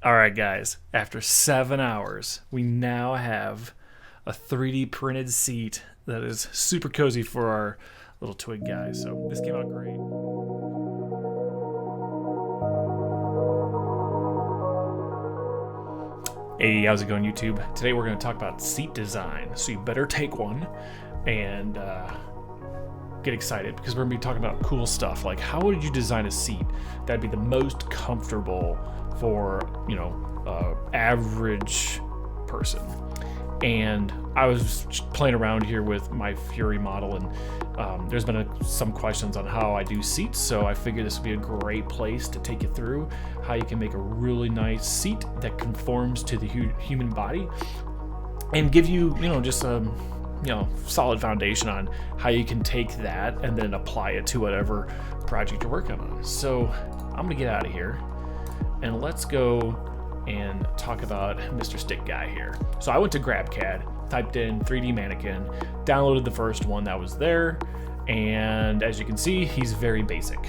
All right, guys, after 7 hours, we now have a 3D printed seat that is super cozy for our little twig guy. So this came out great. Hey, how's it going, YouTube? Today we're going to talk about seat design. So you better take one and get excited because we're going to be talking about cool stuff. Like, how would you design a seat that'd be the most comfortable for, average person? And I was playing around here with my Fury model, and there's been some questions on how I do seats, so I figured this would be a great place to take you through how you can make a really nice seat that conforms to the human body and give you, just a solid foundation on how you can take that and then apply it to whatever project you're working on. So I'm gonna get out of here and let's go and talk about Mr. Stick Guy here. So I went to GrabCAD, typed in 3D mannequin, downloaded the first one that was there, and as you can see, he's very basic.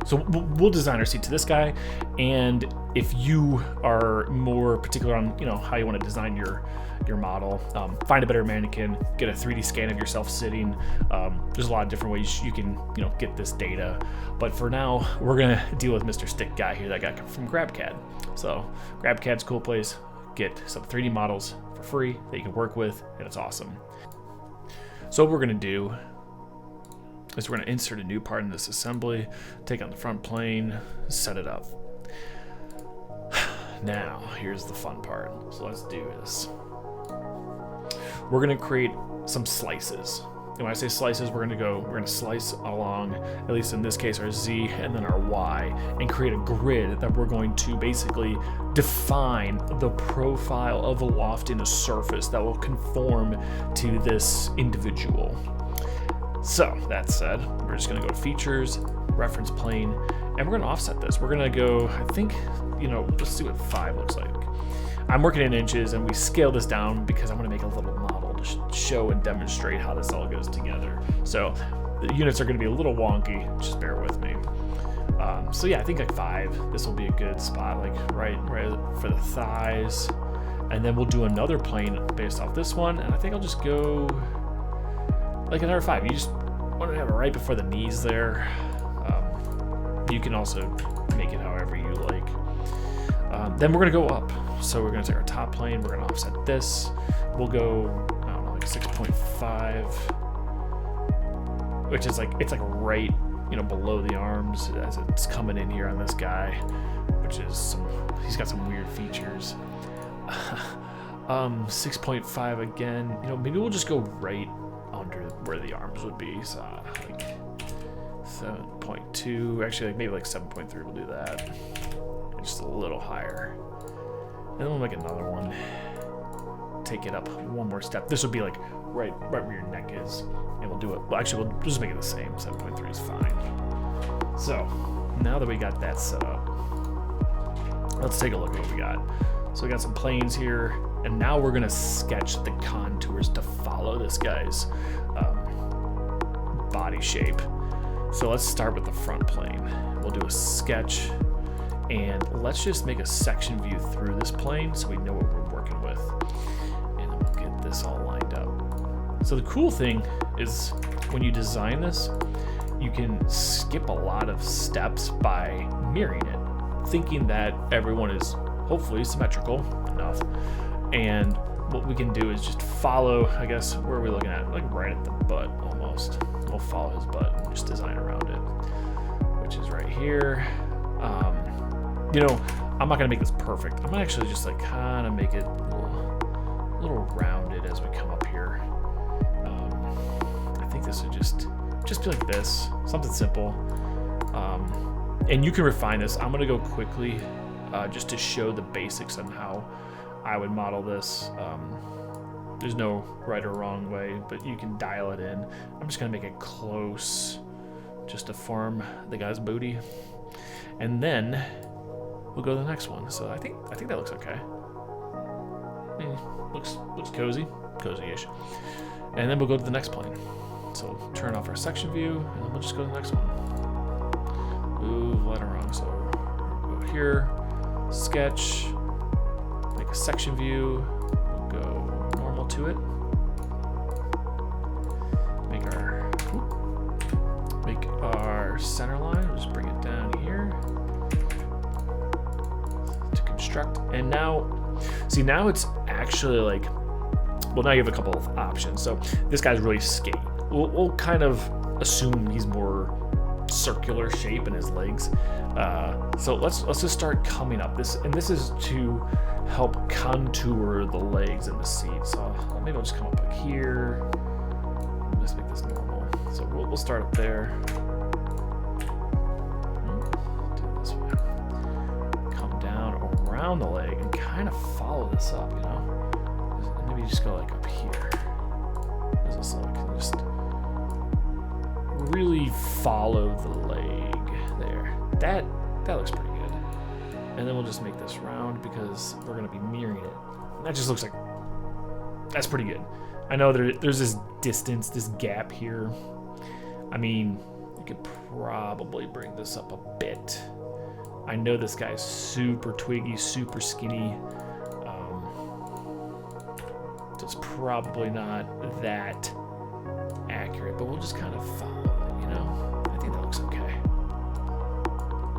So we'll design our seat to this guy, and if you are more particular on how you want to design your model, find a better mannequin, get a 3D scan of yourself sitting. There's a lot of different ways you can get this data, but for now we're gonna deal with Mr. Stick Guy here that got from GrabCAD. So GrabCAD's a cool place. Get some 3D models for free that you can work with, and it's awesome. So what we're gonna do is we're gonna insert a new part in this assembly, take on the front plane, set it up. Now, here's the fun part. So let's do this. We're gonna create some slices. And when I say slices, we're gonna slice along, at least in this case, our Z and then our Y, and create a grid that we're going to basically define the profile of a loft in a surface that will conform to this individual. So that said, we're just gonna go to features, reference plane, and we're gonna offset this. We're gonna go, I think, let's see what 5 looks like. I'm working in inches, and we scale this down because I want to make a little model to show and demonstrate how this all goes together. So the units are going to be a little wonky, just bear with me. So yeah, I think like 5. This will be a good spot, like right for the thighs, and then we'll do another plane based off this one, and I think I'll just go like another 5. You just want to have it right before the knees there. You can also make it however you like. Then we're gonna go up. So we're gonna take our top plane, we're gonna offset this. We'll go, I don't know, like 6.5, which is it's like right, below the arms as it's coming in here on this guy, which is he's got some weird features. 6.5 again, maybe we'll just go right under where the arms would be. So like 7.2, actually maybe like 7.3, we'll do that. Just a little higher. And then we'll make another one. Take it up one more step. This would be like right where your neck is. And we'll do it. Well, actually, we'll just make it the same. 7.3 is fine. So now that we got that set up, let's take a look at what we got. So we got some planes here, and now we're gonna sketch the contours to follow this guy's body shape. So let's start with the front plane. We'll do a sketch. And let's just make a section view through this plane so we know what we're working with. And then we'll get this all lined up. So the cool thing is when you design this, you can skip a lot of steps by mirroring it, thinking that everyone is hopefully symmetrical enough. And what we can do is just follow, I guess, where are we looking at? Like right at the butt almost. We'll follow his butt and just design around it, which is right here. I'm not gonna make this perfect. I'm gonna actually just kind of make it a little rounded as we come up here. I think this would just be like this, something simple. And you can refine this. I'm gonna go quickly just to show the basics on how I would model this. There's no right or wrong way, but you can dial it in. I'm just gonna make it close just to form the guy's booty. And then we'll go to the next one. So I think that looks okay. Looks cozy-ish. And then we'll go to the next plane. So turn off our section view, and then we'll just go to the next one. Ooh, let it wrong. So we'll go here, sketch, make a section view, we'll go normal to it. Make our center line, we'll just bring it down here to construct. And now, see, now it's actually like, well, now you have a couple of options. So this guy's really skinny. We'll kind of assume he's more circular shape in his legs. So let's just start coming up. This is to help contour the legs and the seat. So maybe I'll just come up like here. Let's make this normal. So we'll start up there. Do it this way. Come down around the leg and kind of follow this up, you know? Maybe just go like up here. What does this look? Just really follow the leg there. That looks pretty good. And then we'll just make this round because we're gonna be mirroring it. And that just looks like, that's pretty good. I know there's this distance, this gap here. I mean, you could probably bring this up a bit. I know this guy's super twiggy, super skinny. So it's probably not that accurate, but we'll just kind of follow it, you know? I think that looks okay.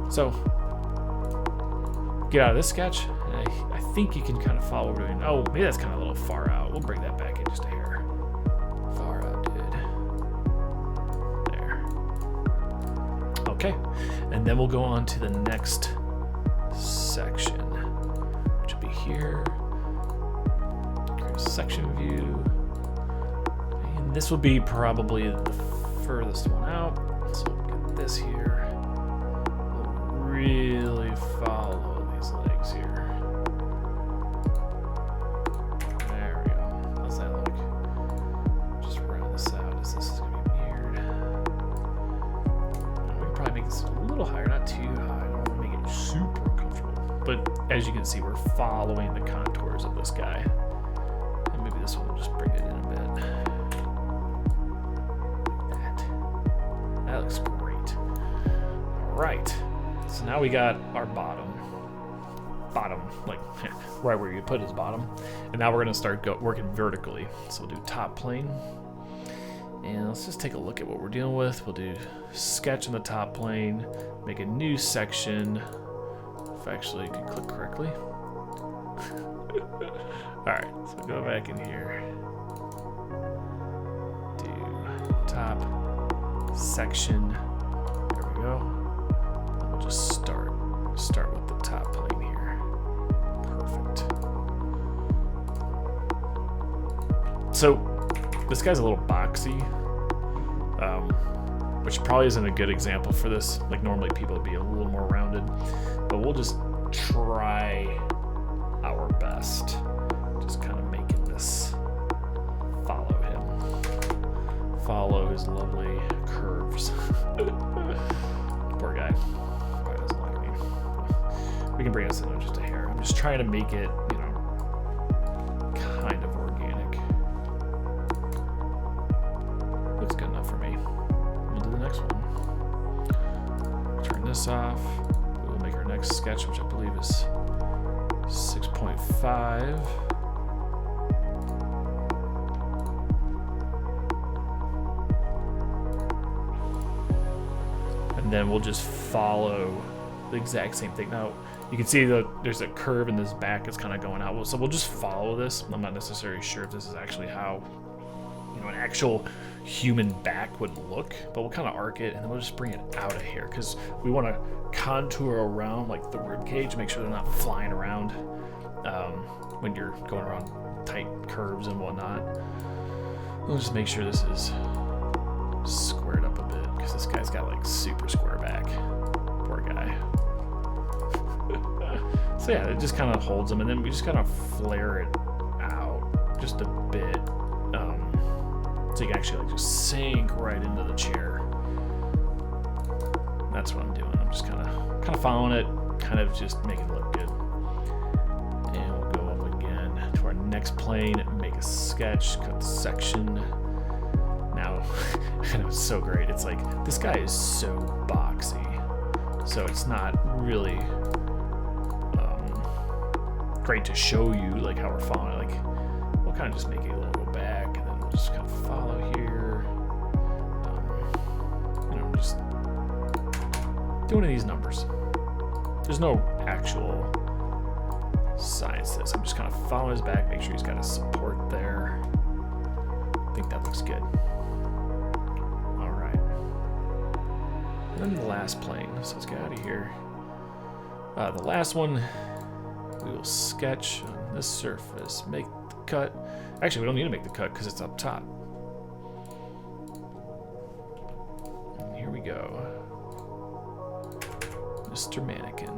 So, get out of this sketch. And I think you can kind of follow what we're doing. Oh, maybe that's kind of a little far out. We'll bring that back in just a hair. Far out, dude. There. Okay, and then we'll go on to the next section, which will be here. Create a section view. And this will be probably the furthest one out. So we'll get this here. We'll really follow these legs here. There we go. How's that look? Just round this out as this is going to be mirrored. We can probably make this a little higher, not too high. I don't want to make it super uncomfortable. But as you can see, we're following the contours of this guy. And maybe this one will just bring it in a bit. That looks great. All right. So now we got our bottom, like right where you put his bottom. And now we're gonna start working vertically. So we'll do top plane. And let's just take a look at what we're dealing with. We'll do sketch on the top plane, make a new section. If actually you can click correctly. All right, so go back in here. Do top section. There we go. And we'll just start with the top plane here. Perfect. So this guy's a little boxy, which probably isn't a good example for this. Like normally people would be a little more rounded, but we'll just try our best. Just kind of making this follow him. Follow his lovely curves. Poor guy. Probably doesn't like me. We can bring this in just a hair. I'm just trying to make it, you know, kind of organic. Looks good enough for me. We'll do the next one. Turn this off. We'll make our next sketch, which I believe is 6.5. And then we'll just follow the exact same thing. Now, you can see that there's a curve in this back that's kind of going out. So we'll just follow this. I'm not necessarily sure if this is actually how, you know, an actual human back would look, but we'll kind of arc it and then we'll just bring it out of here because we want to contour around like the rib cage, make sure they're not flying around when you're going around tight curves and whatnot. We'll just make sure this is squared up a bit because this guy's got like super square back. Poor guy. So yeah, it just kind of holds them, and then we just kind of flare it out just a bit, so you can actually like just sink right into the chair. That's what I'm doing. I'm just kind of following it, kind of just making it look good. And we'll go up again to our next plane, make a sketch, cut the section. Now, I know it's so great. It's like this guy is so boxy, so it's not really great to show you like how we're following. Like we'll kind of just make it a little go back, and then we'll just kind of follow here. You know, just doing these numbers. There's no actual science to this. I'm just kind of following his back, make sure he's got his support there. I think that looks good. All right. And then the last plane. So let's get out of here. The last one, we will sketch on this surface. Make the cut. Actually, we don't need to make the cut because it's up top. And here we go. Mr. Mannequin.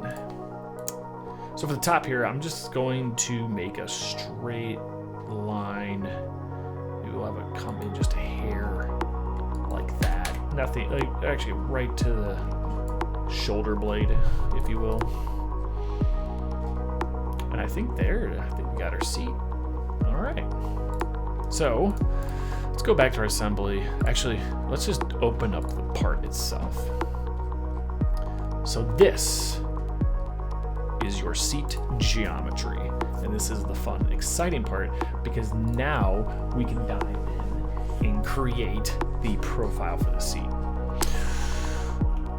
So for the top here, I'm just going to make a straight line. Maybe we'll have it come in just a hair like that. Nothing, like actually right to the shoulder blade, if you will. And I think we got our seat. All right. So let's go back to our assembly. Actually, let's just open up the part itself. So this is your seat geometry. And this is the fun, exciting part, because now we can dive in and create the profile for the seat.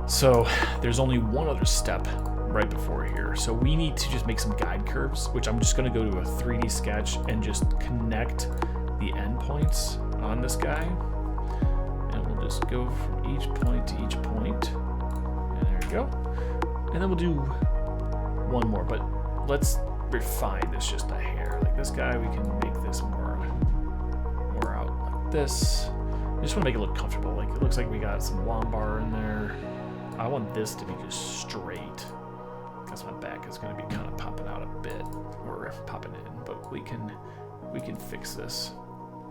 So there's only one other step right before here. So we need to just make some guide curves, which I'm just gonna go to a 3D sketch and just connect the endpoints on this guy. And we'll just go from each point to each point. And there we go. And then we'll do one more, but let's refine this just a hair. Like this guy, we can make this more out like this. I just want to make it look comfortable. Like it looks like we got some lumbar in there. I want this to be just straight. Because my back is going to be kind of popping out a bit, or popping in, but we can fix this.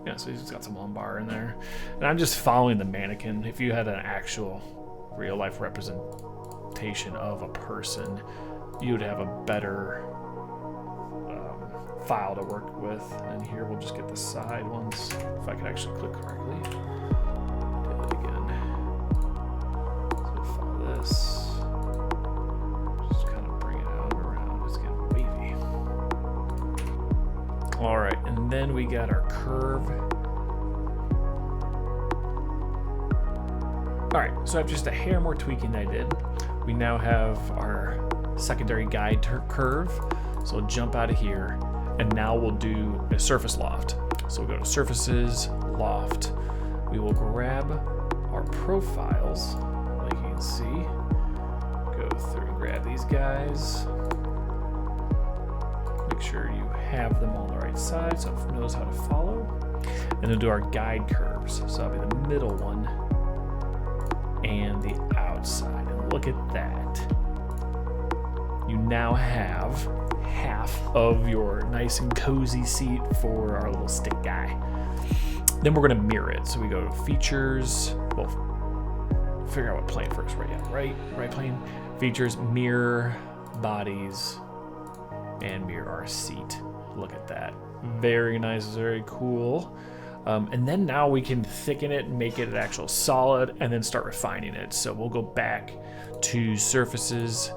Yeah, so he's got some lumbar in there. And I'm just following the mannequin. If you had an actual real life representation of a person, you would have a better file to work with. And here we'll just get the side ones. If I could actually click correctly. Do it again. So follow this. Just kind of bring it out around. It's getting wavy. All right, and then we got our curve. All right, so I have just a hair more tweaking than I did. We now have our secondary guide curve. So we'll jump out of here, and now we'll do a surface loft. So we'll go to surfaces, loft. We will grab our profiles, like you can see. Go through and grab these guys. Make sure you have them on the right side so it knows how to follow. And then do our guide curves. So that'll be the middle one and the outside. And look at that. You now have half of your nice and cozy seat for our little stick guy. Then we're gonna mirror it. So we go to features, well, figure out what plane first, right? Yeah, right plane. Features, mirror, bodies, and mirror our seat. Look at that. Very nice, very cool. And then now we can thicken it and make it an actual solid and then start refining it. So we'll go back to surfaces.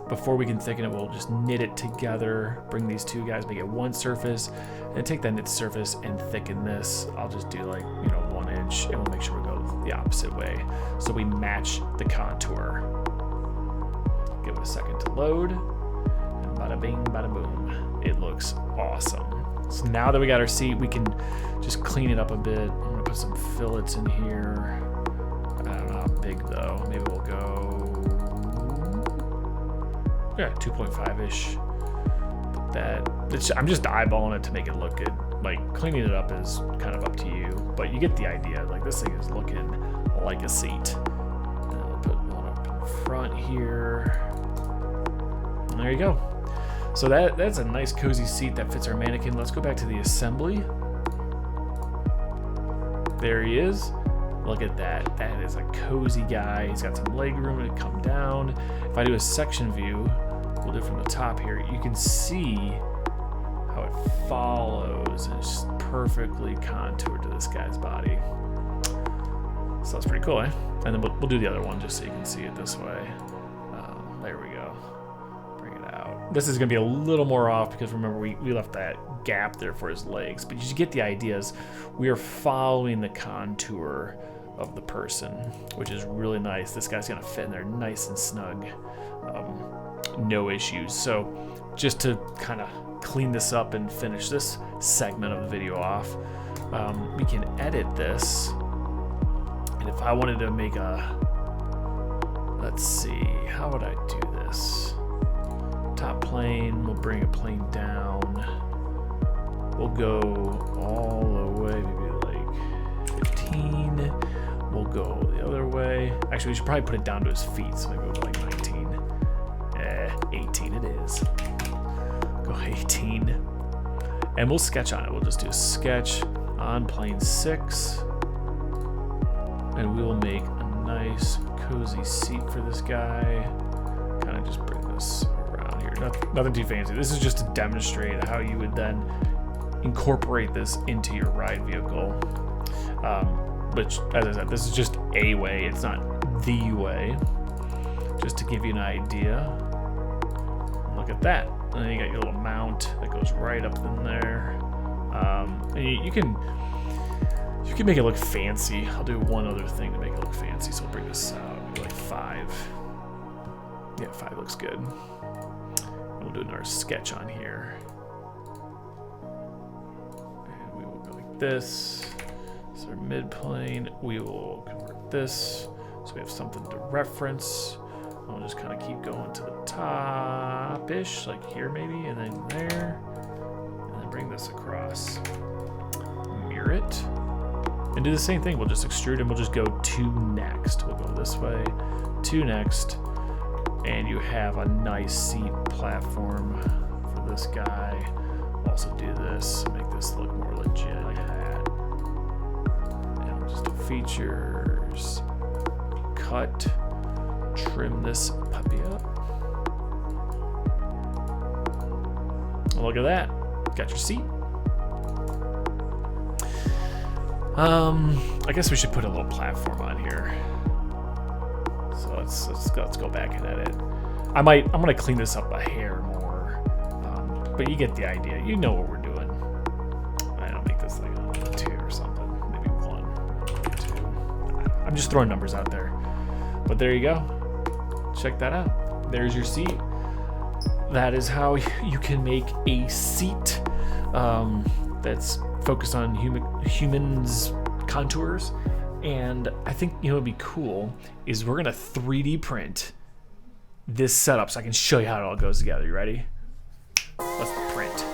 Before we can thicken it, we'll just knit it together, bring these two guys, make it one surface, and take that knit surface and thicken this. I'll just do like, 1 inch, and we'll make sure we go the opposite way so we match the contour. Give it a second to load, and bada bing, bada boom. It looks awesome. So now that we got our seat, we can just clean it up a bit. I'm gonna put some fillets in here. I don't know how big though. Maybe we'll go, 2.5-ish. Put that. I'm just eyeballing it to make it look good. Like cleaning it up is kind of up to you, but you get the idea. Like this thing is looking like a seat. And I'll put one up in front here. And there you go. So that's a nice cozy seat that fits our mannequin. Let's go back to the assembly. There he is. Look at that. That is a cozy guy. He's got some leg room to come down. If I do a section view, we'll do it from the top here. You can see how it follows and it's just perfectly contoured to this guy's body. So that's pretty cool, eh? And then we'll do the other one just so you can see it this way. There we go. Bring it out. this is gonna be a little more off because remember we left that gap there for his legs, but you get the ideas. We are following the contour of the person, which is really nice. This guy's gonna fit in there nice and snug, no issues. So just to kind of clean this up and finish this segment of the video off, we can edit this. And if I wanted to make let's see, how would I do this? Top plane, we'll bring a plane down. We'll go all the way, maybe like 15. We'll go the other way. Actually, we should probably put it down to his feet, so maybe we'll go like 19. 18 it is. Go 18. And we'll sketch on it. We'll just do a sketch on plane 6. And we will make a nice, cozy seat for this guy. Kind of just bring this around here. Nothing too fancy. This is just to demonstrate how you would then incorporate this into your ride vehicle. Which, as I said, this is just a way. It's not the way. Just to give you an idea. Look at that. And then you got your little mount that goes right up in there. And you can make it look fancy. I'll do one other thing to make it look fancy. So I'll bring this out. Maybe like 5. Yeah, 5 looks good. And we'll do another sketch on here. And we will go like this. So our mid plane, we will convert this so we have something to reference. We'll just kind of keep going to the top-ish, like here maybe, and then there, and then bring this across. Mirror it, and do the same thing. We'll just extrude and we'll just go to next. We'll go this way, to next, and you have a nice seat platform for this guy. We'll also do this, make this look more legit like that. Just do features, cut, trim this puppy up. Look at that, got your seat. I guess we should put a little platform on here. So let's go back and edit. I'm gonna clean this up a hair more, but you get the idea. You know what we're doing. I'll make this like a 2 or something. Maybe 1, 2. I'm just throwing numbers out there. But there you go. Check that out. There's your seat. That is how you can make a seat that's focused on humans' contours. And I think what'd be cool is we're gonna 3D print this setup so I can show you how it all goes together. You ready? Let's print.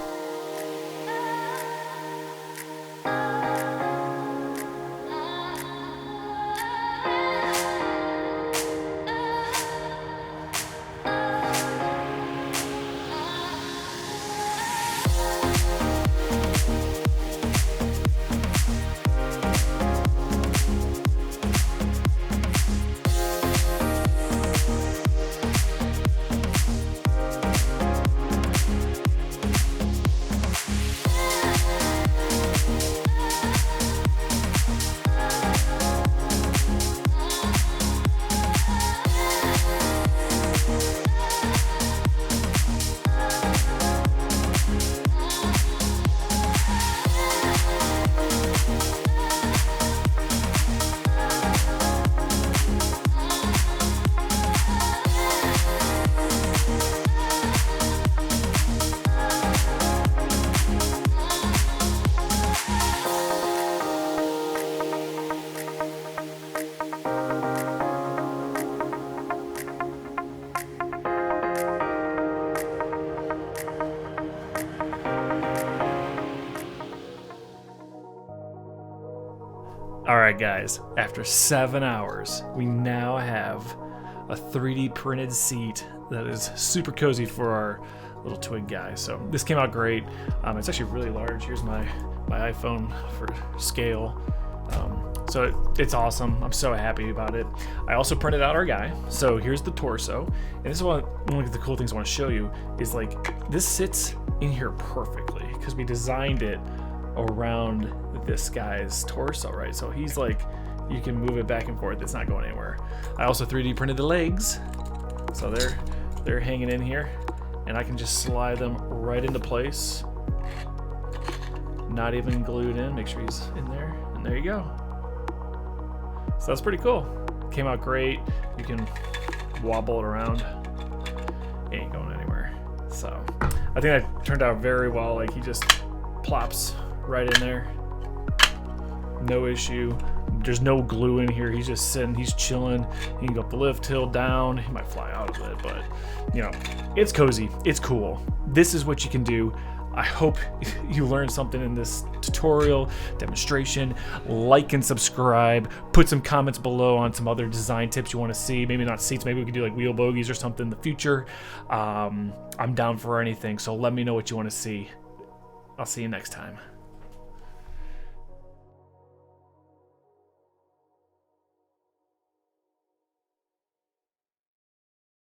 Alright guys, after 7 hours, we now have a 3D printed seat that is super cozy for our little twig guy. So this came out great. It's actually really large. Here's my iPhone for scale. So it's awesome. I'm so happy about it. I also printed out our guy. So here's the torso. And this is one of the cool things I want to show you is like this sits in here perfectly because we designed it around this guy's torso, right? So he's like, you can move it back and forth. It's not going anywhere. I also 3D printed the legs. So they're hanging in here. and I can just slide them right into place. Not even glued in. Make sure he's in there, and there you go. So that's pretty cool. Came out great. You can wobble it around. It ain't going anywhere. So I think that turned out very well. Like, he just plops right in there. No issue. There's no glue in here. He's just sitting, he's chilling. He can go up the lift hill, down. He might fly out of it, but you know, it's cozy. It's cool. This is what you can do. I hope you learned something in this tutorial, demonstration. Like and subscribe. Put some comments below on some other design tips you want to see. Maybe not seats, maybe we could do like wheel bogies or something in the future. I'm down for anything, so let me know what you want to see. I'll see you next time.